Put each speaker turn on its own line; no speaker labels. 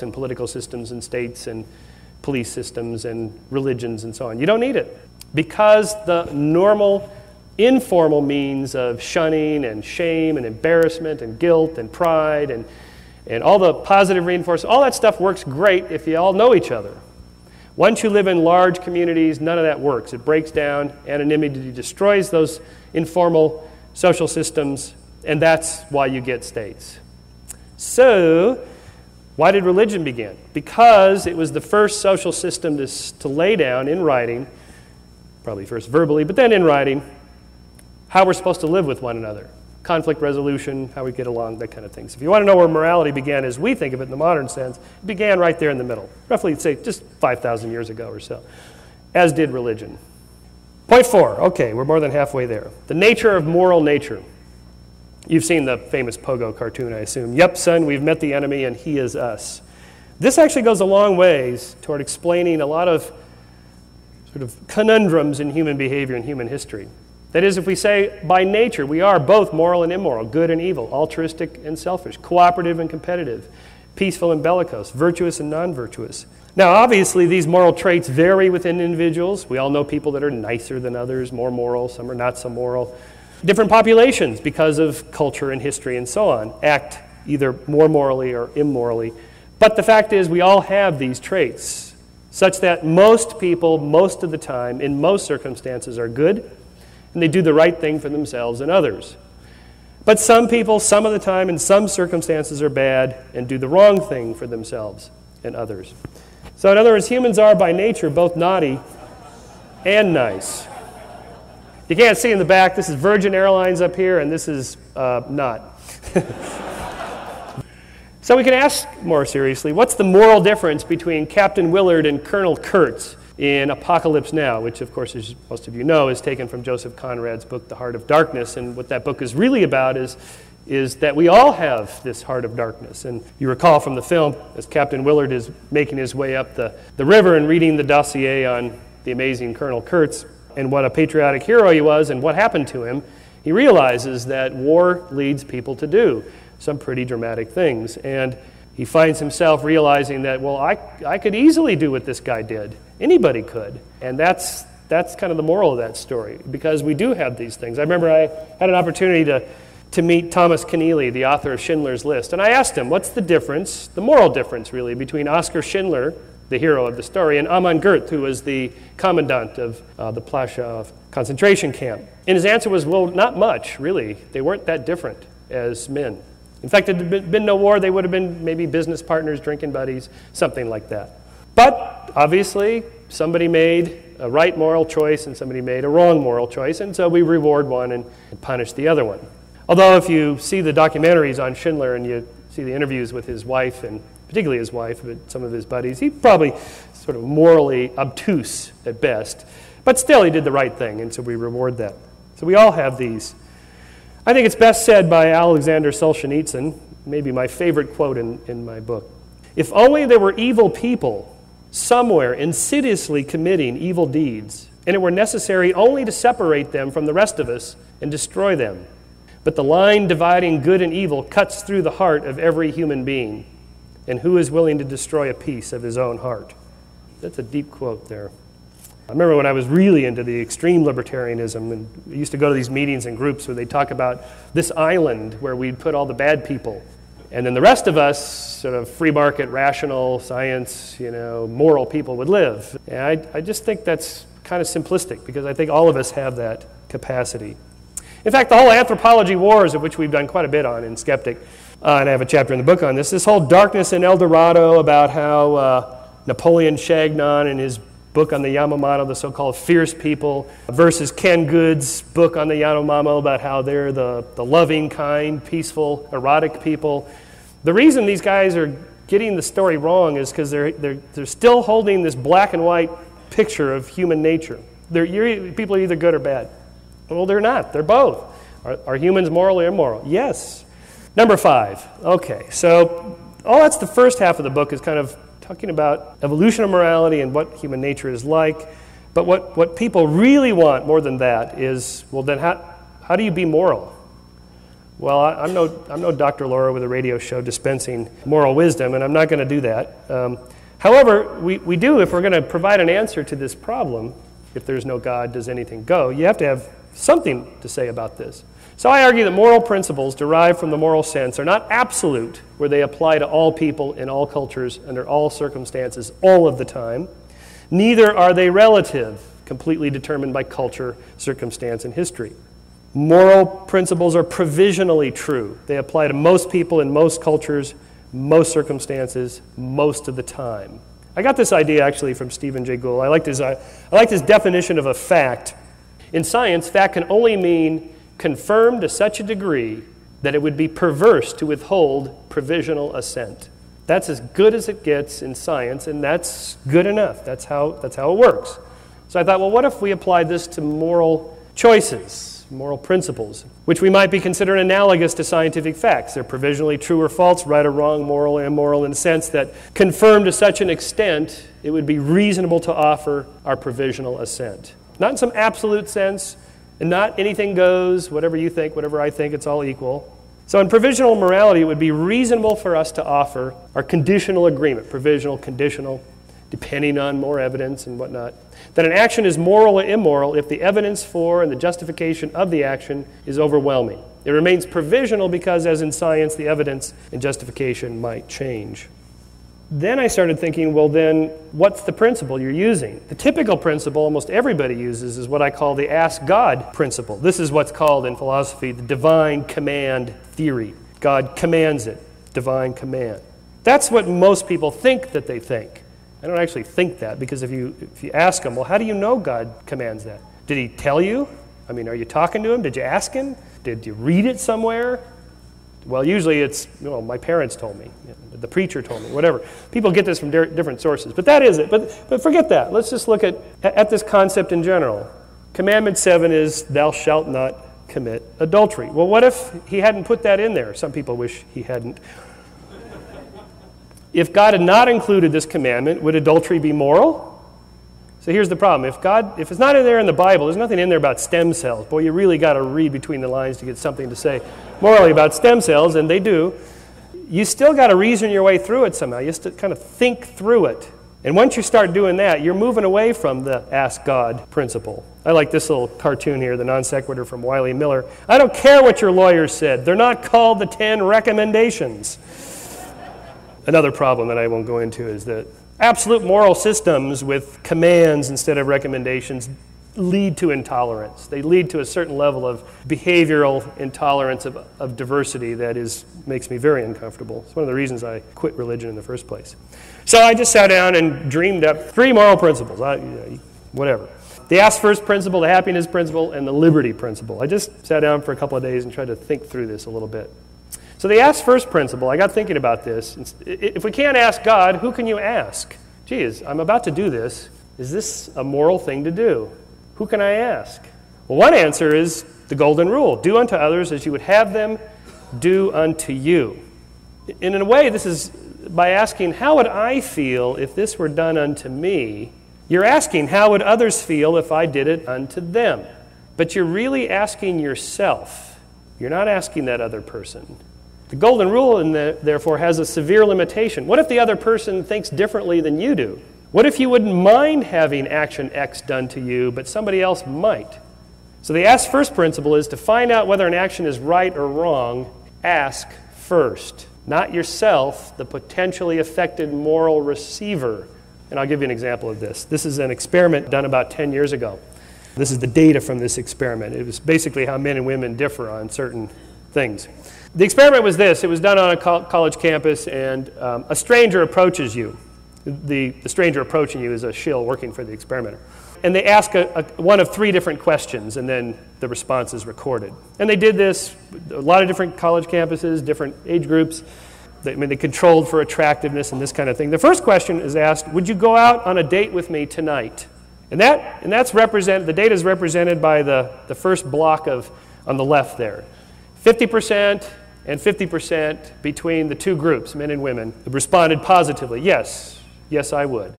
and political systems and states and police systems and religions and so on. You don't need it. Because the normal, informal means of shunning and shame and embarrassment and guilt and pride and all the positive reinforcement, all that stuff works great if you all know each other. Once you live in large communities, none of that works. It breaks down, anonymity destroys those informal social systems, and that's why you get states. So, why did religion begin? Because it was the first social system to lay down in writing, probably first verbally, but then in writing, how we're supposed to live with one another. Conflict resolution, how we get along, that kind of thing. So if you want to know where morality began as we think of it in the modern sense, it began right there in the middle, roughly, say, just 5,000 years ago or so, as did religion. Point 4, okay, we're more than halfway there. The nature of moral nature. You've seen the famous Pogo cartoon, I assume. Yep, son, we've met the enemy and he is us. This actually goes a long ways toward explaining a lot of sort of conundrums in human behavior and human history. That is, if we say by nature we are both moral and immoral, good and evil, altruistic and selfish, cooperative and competitive, peaceful and bellicose, virtuous and non-virtuous. Now, obviously, these moral traits vary within individuals. We all know people that are nicer than others, more moral, some are not so moral. Different populations, because of culture and history and so on, act either more morally or immorally. But the fact is, we all have these traits, such that most people, most of the time, in most circumstances, are good, and they do the right thing for themselves and others. But some people, some of the time, in some circumstances, are bad and do the wrong thing for themselves and others. So in other words, humans are by nature both naughty and nice. You can't see in the back, this is Virgin Airlines up here, and this is not. So we can ask more seriously, what's the moral difference between Captain Willard and Colonel Kurtz in Apocalypse Now, which, of course, as most of you know, is taken from Joseph Conrad's book, The Heart of Darkness. And what that book is really about is that we all have this heart of darkness. And you recall from the film, as Captain Willard is making his way up the river and reading the dossier on the amazing Colonel Kurtz and what a patriotic hero he was and what happened to him, he realizes that war leads people to do some pretty dramatic things. And he finds himself realizing that, well, I could easily do what this guy did. Anybody could. And that's kind of the moral of that story, because we do have these things. I remember I had an opportunity to meet Thomas Keneally, the author of Schindler's List, and I asked him, what's the difference, the moral difference really, between Oskar Schindler, the hero of the story, and Amon Gert, who was the commandant of the Plaszow concentration camp? And his answer was, well, not much, really. They weren't that different as men. In fact, if there had been no war, they would have been maybe business partners, drinking buddies, something like that. But obviously, somebody made a right moral choice and somebody made a wrong moral choice, and so we reward one and punish the other one. Although if you see the documentaries on Schindler and you see the interviews with his wife, and particularly his wife, but some of his buddies, he probably sort of morally obtuse at best. But still, he did the right thing, and so we reward that. So we all have these. I think it's best said by Alexander Solzhenitsyn, maybe my favorite quote in my book. If only there were evil people somewhere insidiously committing evil deeds, and it were necessary only to separate them from the rest of us and destroy them. But the line dividing good and evil cuts through the heart of every human being, and who is willing to destroy a piece of his own heart? That's a deep quote there. I remember when I was really into the extreme libertarianism, and we used to go to these meetings and groups where they talk about this island where we'd put all the bad people, and then the rest of us, sort of free market, rational, science, moral people would live. And I just think that's kind of simplistic, because I think all of us have that capacity. In fact, the whole anthropology wars, of which we've done quite a bit on in Skeptic, and I have a chapter in the book on this whole darkness in El Dorado about how Napoleon Chagnon in his book on the Yanomamo, the so-called fierce people, versus Ken Good's book on the Yanomamo about how they're the loving, kind, peaceful, erotic people. The reason these guys are getting the story wrong is because they're still holding this black and white picture of human nature. People are either good or bad. Well, they're not. They're both. Are humans moral or immoral? Yes. Number 5. Okay, so that's the first half of the book is kind of talking about evolution of morality and what human nature is like. But what people really want more than that is, well, then how do you be moral? Well, I'm no Dr. Laura with a radio show dispensing moral wisdom, and I'm not going to do that. However, we do, if we're going to provide an answer to this problem, if there's no God, does anything go? You have to have something to say about this. So I argue that moral principles derived from the moral sense are not absolute, where they apply to all people in all cultures under all circumstances all of the time. Neither are they relative, completely determined by culture, circumstance, and history. Moral principles are provisionally true. They apply to most people in most cultures, most circumstances, most of the time. I got this idea actually from Stephen Jay Gould. I liked his definition of a fact. In science, fact can only mean confirmed to such a degree that it would be perverse to withhold provisional assent. That's as good as it gets in science, and that's good enough. That's how it works. So I thought, well, what if we applied this to moral choices? Moral principles, which we might be considered analogous to scientific facts. They're provisionally true or false, right or wrong, moral or immoral, in the sense that confirmed to such an extent, it would be reasonable to offer our provisional assent. Not in some absolute sense, and not anything goes, whatever you think, whatever I think, it's all equal. So in provisional morality, it would be reasonable for us to offer our conditional agreement, provisional, conditional, depending on more evidence and whatnot, that an action is moral or immoral if the evidence for and the justification of the action is overwhelming. It remains provisional because, as in science, the evidence and justification might change. Then I started thinking, well then, what's the principle you're using? The typical principle almost everybody uses is what I call the ask God principle. This is what's called in philosophy the divine command theory. God commands it, divine command. That's what most people think that they think. I don't actually think that, because if you ask them, well, how do you know God commands that? Did he tell you? I mean, are you talking to him? Did you ask him? Did you read it somewhere? Well, usually it's, my parents told me, the preacher told me, whatever. People get this from different sources, but that is it. But forget that. Let's just look at this concept in general. Commandment 7 is, thou shalt not commit adultery. Well, what if he hadn't put that in there? Some people wish he hadn't. If God had not included this commandment, would adultery be moral? So here's the problem. If it's not in there in the Bible, there's nothing in there about stem cells. Boy, you really got to read between the lines to get something to say morally about stem cells, and they do. You still got to reason your way through it somehow. You have to kind of think through it. And once you start doing that, you're moving away from the ask God principle. I like this little cartoon here, the non sequitur from Wiley Miller. I don't care what your lawyers said. They're not called the 10 recommendations. Another problem that I won't go into is that absolute moral systems with commands instead of recommendations lead to intolerance. They lead to a certain level of behavioral intolerance of diversity that makes me very uncomfortable. It's one of the reasons I quit religion in the first place. So I just sat down and dreamed up 3 moral principles, whatever. The ask first principle, the happiness principle, and the liberty principle. I just sat down for a couple of days and tried to think through this a little bit. So the ask first principle, I got thinking about this. If we can't ask God, who can you ask? Geez, I'm about to do this. Is this a moral thing to do? Who can I ask? Well, one answer is the golden rule. Do unto others as you would have them do unto you. And in a way, this is by asking, how would I feel if this were done unto me? You're asking, how would others feel if I did it unto them? But you're really asking yourself. You're not asking that other person. The golden rule, therefore, has a severe limitation. What if the other person thinks differently than you do? What if you wouldn't mind having action X done to you, but somebody else might? So the ask first principle is to find out whether an action is right or wrong, ask first. Not yourself, the potentially affected moral receiver. And I'll give you an example of this. This is an experiment done about 10 years ago. This is the data from this experiment. It was basically how men and women differ on certain things. The experiment was this. It was done on a college campus, and a stranger approaches you. The stranger approaching you is a shill working for the experimenter. And they ask one of 3 different questions, and then the response is recorded. And they did this a lot of different college campuses, different age groups. They controlled for attractiveness and this kind of thing. The first question is asked, would you go out on a date with me tonight? And that's represented, the data is represented by the first block on the left there. 50% and 50% between the 2 groups, men and women, responded positively, yes, I would.